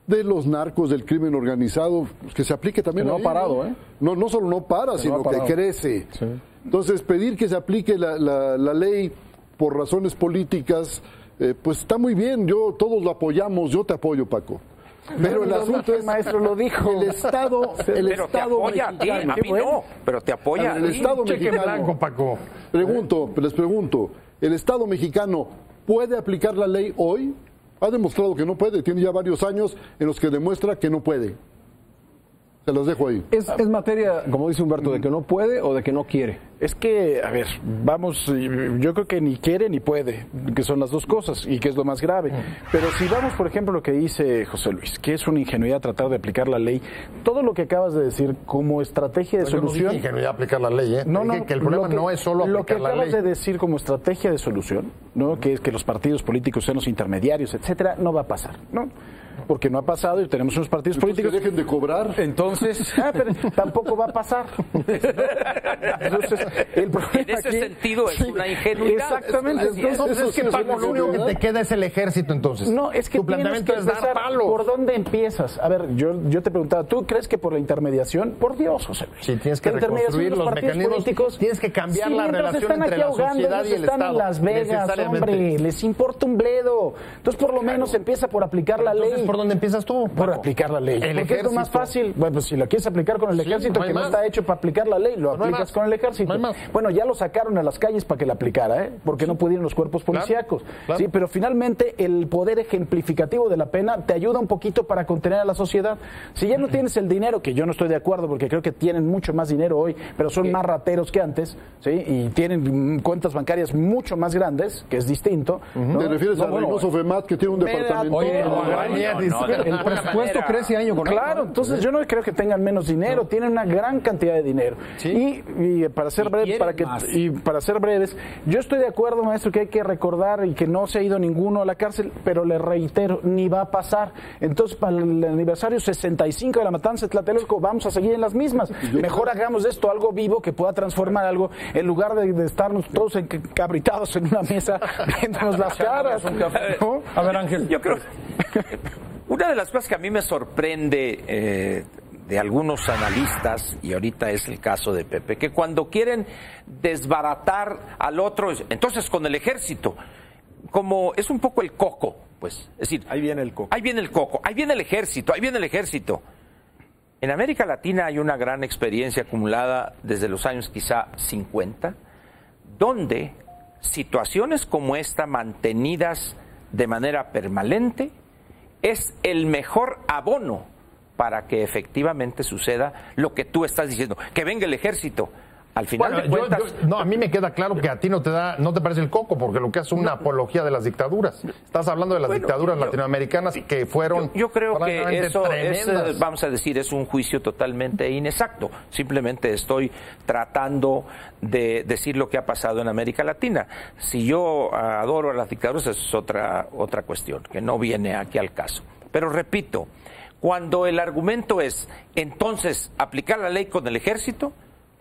Speaker 8: de los narcos, del crimen organizado, que se aplique también.
Speaker 2: Que no ha parado, ¿eh?
Speaker 8: No solo no para, sino que crece. Sí. Entonces, pedir que se aplique la ley por razones políticas, pues está muy bien, todos lo apoyamos, yo te apoyo, Paco. Pero el asunto es,
Speaker 3: el maestro lo dijo.
Speaker 8: El Estado
Speaker 6: Pero te apoya a ti, a mí no, pero te apoya a
Speaker 8: el
Speaker 6: ti.
Speaker 8: Estado
Speaker 7: Cheque en
Speaker 8: mexicano.
Speaker 7: blanco, Paco.
Speaker 8: Les pregunto, ¿el Estado mexicano puede aplicar la ley hoy? Ha demostrado que no puede, tiene ya varios años en los que demuestra que no puede. Se los dejo ahí.
Speaker 2: ¿Es materia, como dice Humberto, de que no puede o de que no quiere?
Speaker 3: Es que, a ver, vamos, yo creo que ni quiere ni puede, que son las dos cosas y que es lo más grave. Pero si vamos, por ejemplo, lo que dice José Luis, que es una ingenuidad tratar de aplicar la ley, todo lo que acabas de decir como estrategia de solución...
Speaker 7: No dije ingenuidad aplicar la ley, ¿eh?
Speaker 3: No,
Speaker 7: Dije que el problema no es solo
Speaker 3: lo que
Speaker 7: aplicar la ley.
Speaker 3: acabas de decir como estrategia de solución, ¿no? Que es que los partidos políticos sean los intermediarios, etcétera, no va a pasar, ¿no? Porque no ha pasado y tenemos unos partidos políticos
Speaker 8: que dejen de cobrar.
Speaker 3: Entonces, pero tampoco va a pasar. Entonces, el problema
Speaker 6: En ese
Speaker 3: aquí-
Speaker 6: sentido es una ingenuidad.
Speaker 3: Exactamente. Entonces,
Speaker 8: eso
Speaker 3: es que
Speaker 8: sí es
Speaker 3: Paco,
Speaker 8: una
Speaker 7: Lo único que te queda es el ejército, entonces.
Speaker 3: no, es que
Speaker 7: tu
Speaker 3: tienes
Speaker 7: planteamiento
Speaker 3: que
Speaker 7: es dar
Speaker 3: empezar.
Speaker 7: palos.
Speaker 3: ¿Por dónde empiezas? A ver, yo te preguntaba, ¿tú crees que por la intermediación? Por Dios, José Luis.
Speaker 7: Sí, tienes que
Speaker 3: La intermediación
Speaker 7: reconstruir
Speaker 3: de
Speaker 7: los
Speaker 3: partidos
Speaker 7: mecanismos,
Speaker 3: políticos,
Speaker 7: tienes que cambiar
Speaker 3: si
Speaker 7: la
Speaker 3: mientras
Speaker 7: relación
Speaker 3: están
Speaker 7: entre
Speaker 3: aquí
Speaker 7: la
Speaker 3: ahogando,
Speaker 7: sociedad
Speaker 3: ellos
Speaker 7: y el
Speaker 3: están
Speaker 7: Estado,
Speaker 3: en Las Vegas,
Speaker 7: necesariamente.
Speaker 3: hombre, les importa un bledo. Entonces, por lo menos empieza por aplicar la
Speaker 7: Entonces,
Speaker 3: ley.
Speaker 7: ¿por dónde empiezas tú?
Speaker 3: Por aplicar la ley.
Speaker 7: El
Speaker 3: Porque es lo más
Speaker 7: ejército.
Speaker 3: fácil. Bueno, pues si lo quieres aplicar con el ejército,
Speaker 7: no hay
Speaker 3: que no
Speaker 7: más.
Speaker 3: está hecho para aplicar la ley, lo
Speaker 7: No hay
Speaker 3: aplicas
Speaker 7: más.
Speaker 3: con el ejército.
Speaker 7: No hay más.
Speaker 3: Bueno, ya lo sacaron a las calles para que la aplicara, ¿eh? Porque no pudieron los cuerpos policíacos.
Speaker 7: claro.
Speaker 3: Sí, pero finalmente el poder ejemplificativo de la pena te ayuda un poquito para contener a la sociedad. Si ya no tienes el dinero, que yo no estoy de acuerdo porque creo que tienen mucho más dinero hoy, pero son más rateros que antes, ¿sí? Y tienen cuentas bancarias mucho más grandes, que es distinto. ¿no?
Speaker 8: ¿Te refieres
Speaker 3: No,
Speaker 8: a
Speaker 3: bueno,
Speaker 8: Reynoso Femat, que tiene un departamento?
Speaker 2: Oye,
Speaker 6: el
Speaker 2: presupuesto crece año con año.
Speaker 3: Claro, entonces yo no creo que tengan menos dinero, tienen una gran cantidad de dinero. Y para ser breve, para ser breves, yo estoy de acuerdo, maestro, que hay que recordar y que no se ha ido ninguno a la cárcel, pero le reitero, ni va a pasar. Entonces, para el aniversario 65 de la matanza de Tlatelolco, vamos a seguir en las mismas. Mejor hagamos de esto algo vivo que pueda transformar algo, en lugar de estarnos todos encabritados en una mesa viéndonos las caras. ¿No?
Speaker 2: A ver, Ángel.
Speaker 6: Yo creo una de las cosas que a mí me sorprende de algunos analistas, y ahorita es el caso de Pepe, que cuando quieren desbaratar al otro, entonces con el ejército, como es un poco el coco, pues, es decir,
Speaker 4: Ahí viene el coco.
Speaker 6: ahí viene el coco, ahí viene el ejército, ahí viene el ejército. En América Latina hay una gran experiencia acumulada desde los años quizá 50, donde situaciones como esta mantenidas de manera permanente es el mejor abono para que efectivamente suceda lo que tú estás diciendo, que venga el ejército. Al final
Speaker 7: Bueno,
Speaker 6: de cuentas,
Speaker 7: no, a mí me queda claro que a ti no te parece el coco, porque lo que hace es una apología de las dictaduras. Estás hablando de las
Speaker 6: Bueno,
Speaker 7: dictaduras
Speaker 6: yo-
Speaker 7: latinoamericanas que fueron
Speaker 6: yo creo que
Speaker 7: francamente
Speaker 6: eso es,
Speaker 7: tremendas.
Speaker 6: vamos a decir, es un juicio totalmente inexacto. Simplemente estoy tratando de decir lo que ha pasado en América Latina. Si yo adoro a las dictaduras, es otra cuestión, que no viene aquí al caso. Pero repito, cuando el argumento es, entonces, aplicar la ley con el ejército,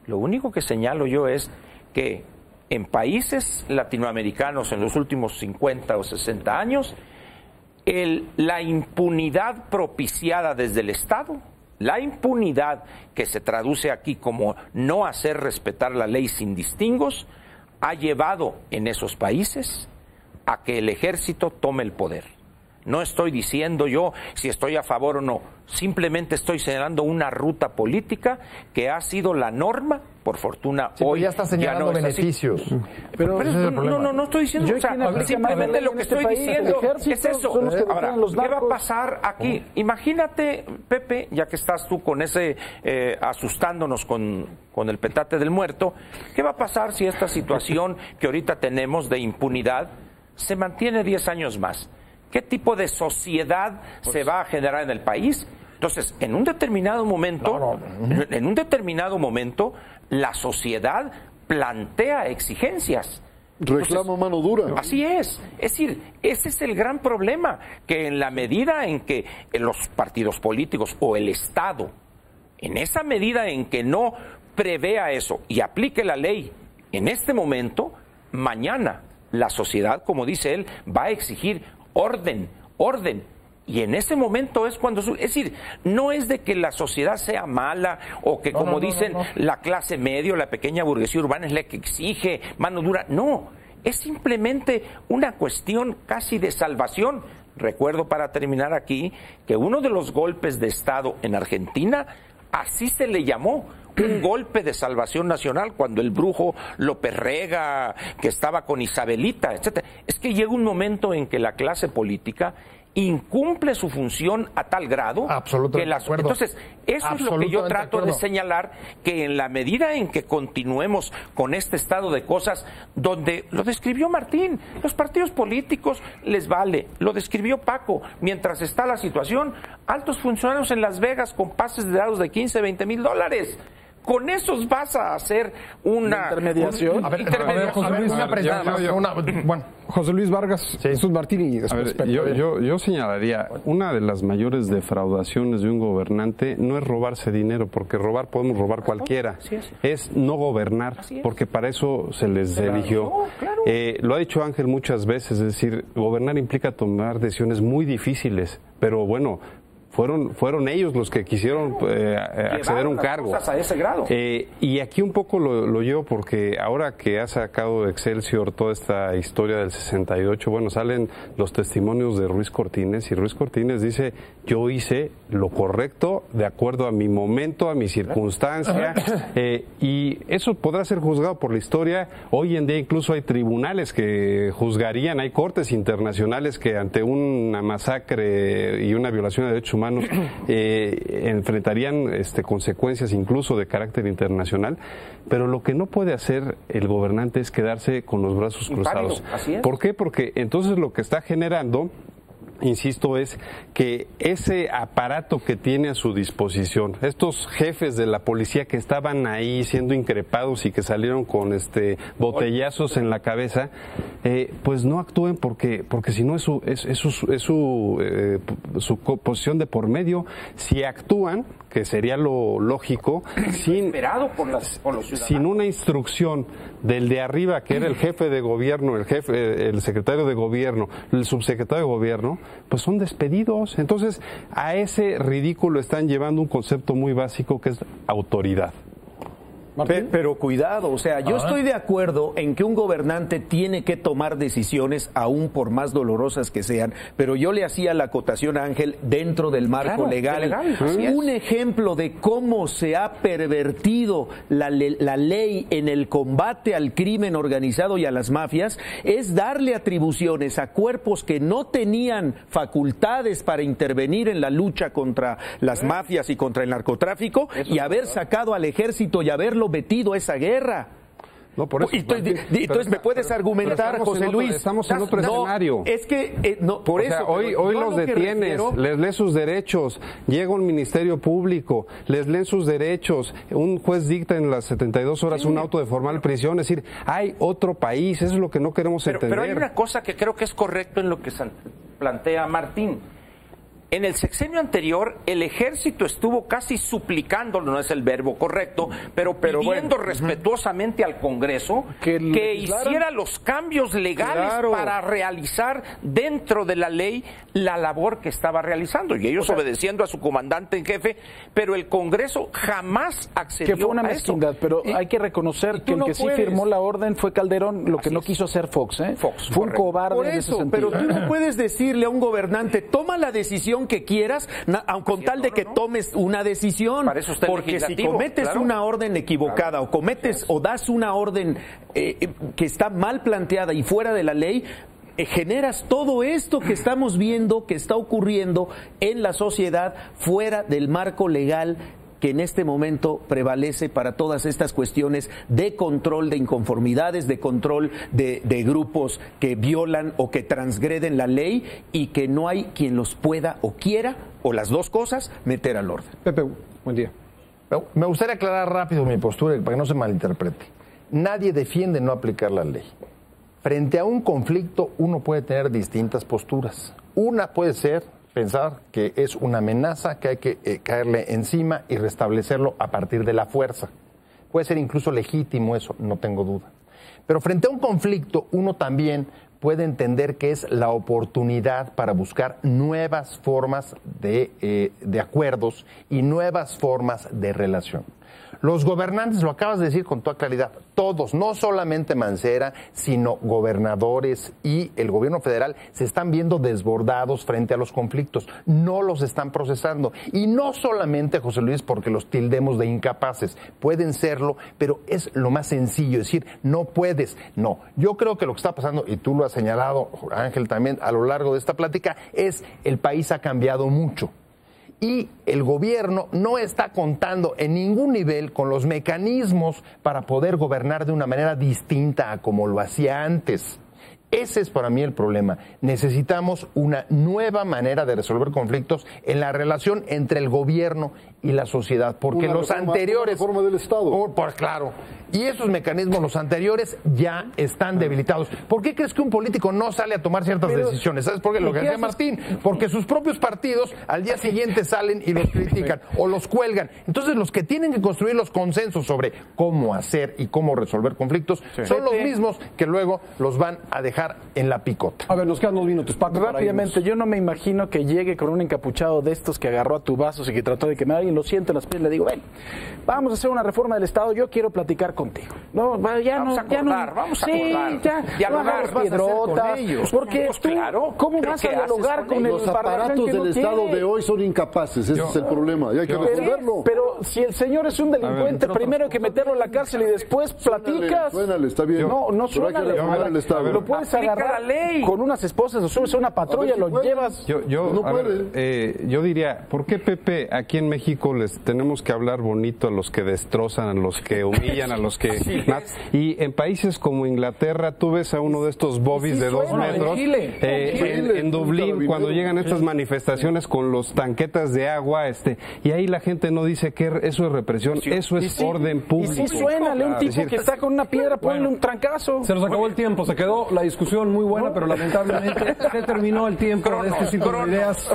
Speaker 6: lo único que señalo yo es que en países latinoamericanos en los últimos 50 o 60 años, la impunidad propiciada desde el Estado, la impunidad que se traduce aquí como no hacer respetar la ley sin distingos, ha llevado en esos países a que el ejército tome el poder. No estoy diciendo yo si estoy a favor o no, simplemente estoy señalando una ruta política que ha sido la norma, por fortuna
Speaker 7: Sí, pero
Speaker 6: hoy
Speaker 7: ya está señalando
Speaker 6: no es así.
Speaker 7: beneficios.
Speaker 3: Pero
Speaker 7: ese es el problema.
Speaker 6: No estoy diciendo,
Speaker 3: Yo
Speaker 6: o sea,
Speaker 3: quien aplica
Speaker 6: simplemente
Speaker 3: más la ley
Speaker 6: lo
Speaker 3: en
Speaker 6: que
Speaker 3: este
Speaker 6: estoy
Speaker 3: país,
Speaker 6: diciendo
Speaker 3: el ejército,
Speaker 6: es eso.
Speaker 3: son los que
Speaker 6: Ahora,
Speaker 3: detienen los
Speaker 6: ¿qué va a
Speaker 3: narcos?
Speaker 6: pasar aquí? Imagínate, Pepe, ya que estás tú con ese asustándonos con el petate del muerto, ¿qué va a pasar si esta situación que ahorita tenemos de impunidad se mantiene 10 años más? ¿Qué tipo de sociedad se va a generar en el país? Entonces, en un determinado momento, la sociedad plantea exigencias.
Speaker 8: Reclama mano dura.
Speaker 6: Así es. Es decir, ese es el gran problema, que en la medida en que los partidos políticos o el Estado, en esa medida en que no prevea eso y aplique la ley en este momento, mañana la sociedad, como dice él, va a exigir orden. Y en ese momento es cuando... Es decir, no es de que la sociedad sea mala o que, como dicen, la clase media, la pequeña burguesía urbana es la que exige mano dura. No, es simplemente una cuestión casi de salvación Recuerdo, para terminar aquí, que uno de los golpes de Estado en Argentina, así se le llamó, un golpe de salvación nacional, cuando el brujo López Rega, que estaba con Isabelita, etcétera. Es que llega un momento en que la clase política incumple su función a tal grado que entonces eso es lo que yo trato de señalar, que en la medida en que continuemos con este estado de cosas, donde lo describió Martín, los partidos políticos les vale, lo describió Paco, mientras está la situación, altos funcionarios en Las Vegas con pases de dados de 15, 20 mil dólares. Con esos vas a hacer una
Speaker 3: intermediación.
Speaker 2: José Luis Vargas, Jesús Martín y después
Speaker 5: yo señalaría, una de las mayores defraudaciones de un gobernante no es robarse dinero, porque robar podemos robar cualquiera, es no gobernar, porque para eso se les eligió. Lo ha dicho Ángel muchas veces, es decir, gobernar implica tomar decisiones muy difíciles, pero bueno, fueron ellos los que quisieron acceder a un cargo.
Speaker 6: A ese grado.
Speaker 5: Y aquí un poco lo llevo porque ahora que ha sacado Excelsior toda esta historia del 68, bueno, salen los testimonios de Ruiz Cortines, y Ruiz Cortines dice: yo hice lo correcto de acuerdo a mi momento, a mi circunstancia, y eso podrá ser juzgado por la historia. Hoy en día incluso hay tribunales que juzgarían, hay cortes internacionales que ante una masacre y una violación de derechos humanos enfrentarían consecuencias incluso de carácter internacional, pero lo que no puede hacer el gobernante es quedarse con los brazos cruzados. ¿Por qué? Porque entonces lo que está generando, insisto, es que ese aparato que tiene a su disposición, estos jefes de la policía que estaban ahí siendo increpados y que salieron con botellazos en la cabeza, pues no actúen porque si no es su posición de por medio. Si actúan, que sería lo lógico, sin una instrucción del de arriba, que era el jefe de gobierno, el secretario de gobierno, el subsecretario de gobierno, pues son despedidos. Entonces, a ese ridículo están llevando un concepto muy básico que es autoridad.
Speaker 9: Pero cuidado, o sea, yo estoy de acuerdo en que un gobernante tiene que tomar decisiones, aún por más dolorosas que sean, pero yo le hacía la acotación a Ángel dentro del marco legal. Un ejemplo de cómo se ha pervertido la ley en el combate al crimen organizado y a las mafias es darle atribuciones a cuerpos que no tenían facultades para intervenir en la lucha contra las mafias y contra el narcotráfico, y haber sacado al ejército y haberlo metido a esa guerra.
Speaker 5: No, por eso.
Speaker 9: Entonces me puedes argumentar, José Luis.
Speaker 5: Estamos en otro escenario.
Speaker 9: Es que por eso.
Speaker 5: Hoy los detienes, les leen sus derechos, llega un ministerio público, les leen sus derechos, un juez dicta en las 72 horas un auto de formal prisión. Es decir, hay otro país, eso es lo que no queremos entender.
Speaker 6: Pero hay una cosa que creo que es correcto en lo que plantea Martín. En el sexenio anterior, el ejército estuvo casi suplicándolo, no es el verbo correcto, pero pidiendo respetuosamente al Congreso que hiciera los cambios legales para realizar dentro de la ley la labor que estaba realizando. Y ellos obedeciendo a su comandante en jefe, pero el Congreso jamás accedió a eso.
Speaker 3: Que fue una mezquindad, pero hay que reconocer que el que sí firmó la orden fue Calderón, lo que no quiso hacer Fox. Fue un cobarde en ese sentido.
Speaker 9: Pero tú no puedes decirle a un gobernante: toma la decisión que quieras, con tal de que tomes una decisión, porque si cometes una orden equivocada o cometes o das una orden que está mal planteada y fuera de la ley, generas todo esto que estamos viendo que está ocurriendo en la sociedad fuera del marco legal que en este momento prevalece para todas estas cuestiones de control de inconformidades, de control de grupos que violan o que transgreden la ley, y que no hay quien los pueda o quiera, o las dos cosas, meter al orden.
Speaker 2: Pepe, buen día.
Speaker 7: Me gustaría aclarar rápido mi postura para que no se malinterprete. Nadie defiende no aplicar la ley. Frente a un conflicto, uno puede tener distintas posturas. Una puede ser pensar que es una amenaza, que hay que caerle encima y restablecerlo a partir de la fuerza. Puede ser incluso legítimo eso, no tengo duda. Pero frente a un conflicto, uno también puede entender que es la oportunidad para buscar nuevas formas de acuerdos y nuevas formas de relación. Los gobernantes, lo acabas de decir con toda claridad, todos, no solamente Mancera, sino gobernadores y el gobierno federal se están viendo desbordados frente a los conflictos, no los están procesando. Y no solamente, José Luis, porque los tildemos de incapaces, pueden serlo, pero es lo más sencillo, decir, no puedes, no. Yo creo que lo que está pasando, y tú lo has señalado, Ángel, también a lo largo de esta plática, es el país ha cambiado mucho. Y el gobierno no está contando en ningún nivel con los mecanismos para poder gobernar de una manera distinta a como lo hacía antes. Ese es para mí el problema. Necesitamos una nueva manera de resolver conflictos en la relación entre el gobierno y la sociedad, porque los anteriores...
Speaker 8: Una reforma del Estado.
Speaker 7: Claro. Y esos mecanismos, los anteriores, ya están debilitados. ¿Por qué crees que un político no sale a tomar ciertas decisiones? ¿Sabes por qué? Lo que decía Martín, porque sus propios partidos al día siguiente salen y los critican o los cuelgan. Entonces los que tienen que construir los consensos sobre cómo hacer y cómo resolver conflictos son los mismos que luego los van a dejar en la picota.
Speaker 2: A ver, nos quedan 2 minutos. Paco,
Speaker 3: rápidamente, yo no me imagino que llegue con un encapuchado de estos que agarró a tubazos y que trató de quemar y lo siento en las pies, le digo, ven, vamos a hacer una reforma del Estado, yo quiero platicar contigo. No, ya
Speaker 6: vamos
Speaker 3: no,
Speaker 6: a acordar, vamos a acordar.
Speaker 3: Dialogar, piedrotas, porque tú,
Speaker 6: claro,
Speaker 3: ¿cómo vas a dialogar con
Speaker 8: los aparatos del Estado de hoy son incapaces, ese es el problema, y hay que resolverlo.
Speaker 3: Pero si el señor es un delincuente, primero hay que meterlo en la cárcel y después platicas.
Speaker 8: Suénale, está bien.
Speaker 3: No suénale. Lo puedes agarrar con unas esposas, o subes a una patrulla, lo llevas.
Speaker 5: Yo diría, ¿por qué, Pepe, aquí en México les tenemos que hablar bonito a los que destrozan, a los que humillan, a los que... Y en países como Inglaterra, tú ves a uno de estos bobbies de 2 metros, en Dublín, cuando llegan estas manifestaciones con los tanquetas de agua, y ahí la gente no dice que eso es represión, eso es orden público.
Speaker 3: Y sí, suénale, un tipo que está con una piedra, ponle un trancazo.
Speaker 2: Se nos acabó el tiempo, se quedó la discusión muy buena, pero lamentablemente se terminó el tiempo de este ciclo de ideas.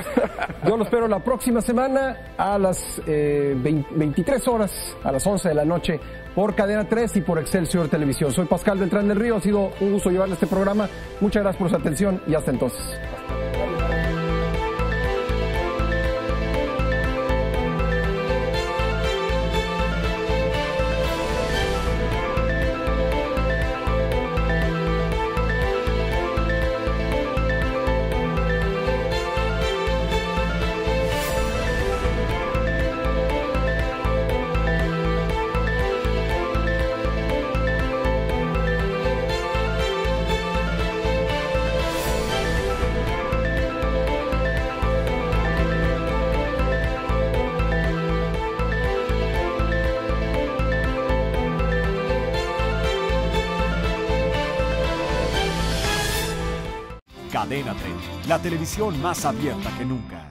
Speaker 2: Yo lo espero la próxima semana a las 23 horas, a las 11 de la noche, por Cadena 3 y por Excelsior Televisión. Soy Pascal Beltrán del Río, ha sido un gusto llevarle este programa. Muchas gracias por su atención y hasta entonces.
Speaker 1: Cadena 30, la televisión más abierta que nunca.